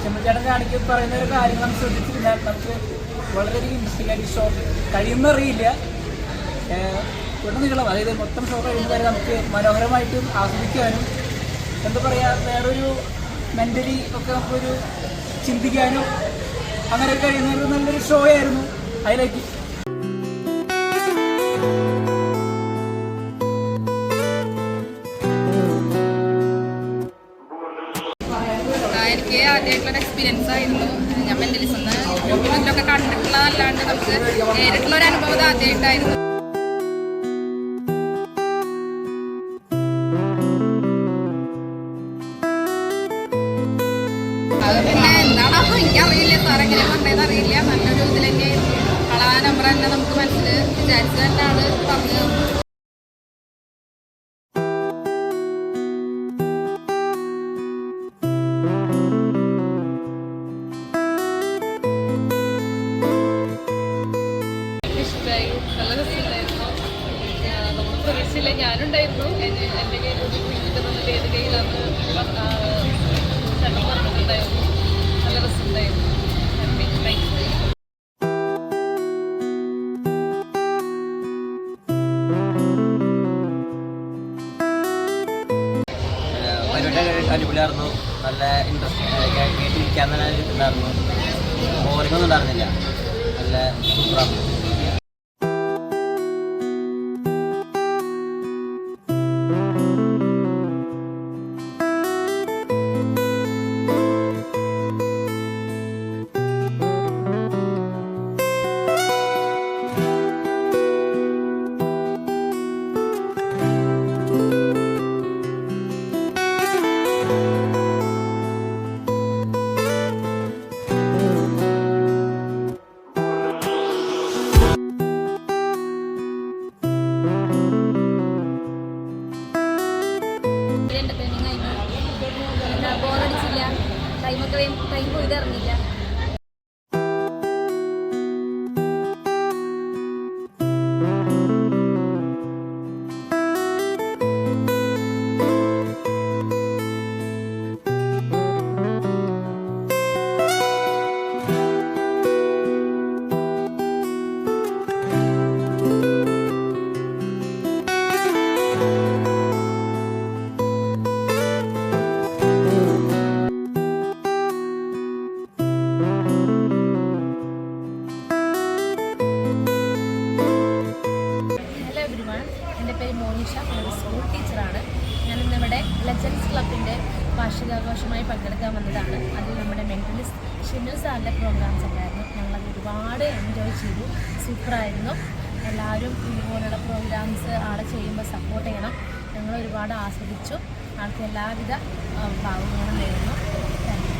ചെമ്മച്ചേട്ടൻ കാണിക്ക് പറയുന്ന ഒരു കാര്യങ്ങൾ നമുക്ക് ശ്രദ്ധിച്ചിരുന്നാൽ നമുക്ക് വളരെയധികം ഇൻട്രസ്റ്റിംഗ് ആയിട്ട് ഷോ കഴിയുന്നറിയില്ല. നീളം അതായത് മൊത്തം ഷോ കഴിയുന്ന വരെ നമുക്ക് മനോഹരമായിട്ടും ആസ്വദിക്കാനും എന്താ പറയുക വേറൊരു മെൻ്റലി ഒക്കെ നമുക്കൊരു ചിന്തിക്കാനും അങ്ങനെ കഴിയുന്ന ഒരു നല്ലൊരു ഷോ ആയിരുന്നു. ഹൈലൈറ്റ് എനിക്ക് ആദ്യമായിട്ടുള്ളൊരു എക്സ്പീരിയൻസ് ആയിരുന്നു. ഞാൻ മെൻ്റലിസം യൂട്യൂബിലൊക്കെ കണ്ടിട്ടുള്ളതല്ലാണ്ട് നമുക്ക് നേരിട്ടുള്ളൊരു അനുഭവം ആദ്യമായിട്ടായിരുന്നു. അത് പിന്നെ എന്താണോ എനിക്കറിയില്ല, സാറെങ്ങനെ പറഞ്ഞതെന്ന് അറിയില്ല. നല്ലൊരു ഇതിൽ തന്നെയായിരുന്നു. കളാ നമ്പർ തന്നെ നമുക്ക് മനസ്സിൽ വിചാരിച്ചത് തന്നെയാണ് പറഞ്ഞത്. നല്ല രസമുണ്ടായിരുന്നു. നമ്മൾ പ്രതീക്ഷയില്ല, ഞാനുണ്ടായിരുന്നു. എൻ്റെ കയ്യിൽ ഒരു കുഞ്ഞിൻ്റെ വന്നിട്ട് ഏത് കയ്യിലാണ് ചേട്ടൻ പറഞ്ഞിട്ടുണ്ടായിരുന്നു. നല്ല രസമുണ്ടായിരുന്നു. അടിപൊളിയായിരുന്നു. നല്ല ഇൻട്രസ്റ്റ് കേട്ടിരിക്കാൻ തന്നെ കിട്ടുന്നുണ്ടായിരുന്നു. ബോറിങ്ങൊന്നും ഉണ്ടായിരുന്നില്ല. നല്ല സൂപ്പറായിരുന്നു. ബോറടിച്ചില്ല, ടൈം പോയിട്ട് ഇറങ്ങില്ല. എൻ്റെ പേര് മോനിഷ, ഞാനൊരു സ്കൂൾ ടീച്ചറാണ്. ഞാനിന്നിവിടെ ലെജൻസ് ക്ലബിൻ്റെ വാർഷികാഘോഷമായി പങ്കെടുക്കാൻ വന്നതാണ്. അതിൽ നമ്മുടെ മെൻ്റലിസ്റ്റ് ഷിനു സാറിൻ്റെ പ്രോഗ്രാംസ് ഉണ്ടായിരുന്നു. ഞങ്ങളത് ഒരുപാട് എൻജോയ് ചെയ്തു. സൂപ്പറായിരുന്നു. എല്ലാവരും ഇതുപോലുള്ള പ്രോഗ്രാംസ് ആളെ ചെയ്യുമ്പോൾ സപ്പോർട്ട് ചെയ്യണം. ഞങ്ങൾ ഒരുപാട് ആസ്വദിച്ചു. ആൾക്ക് എല്ലാവിധ ഭാവങ്ങളും നേരുന്നു. Thank you.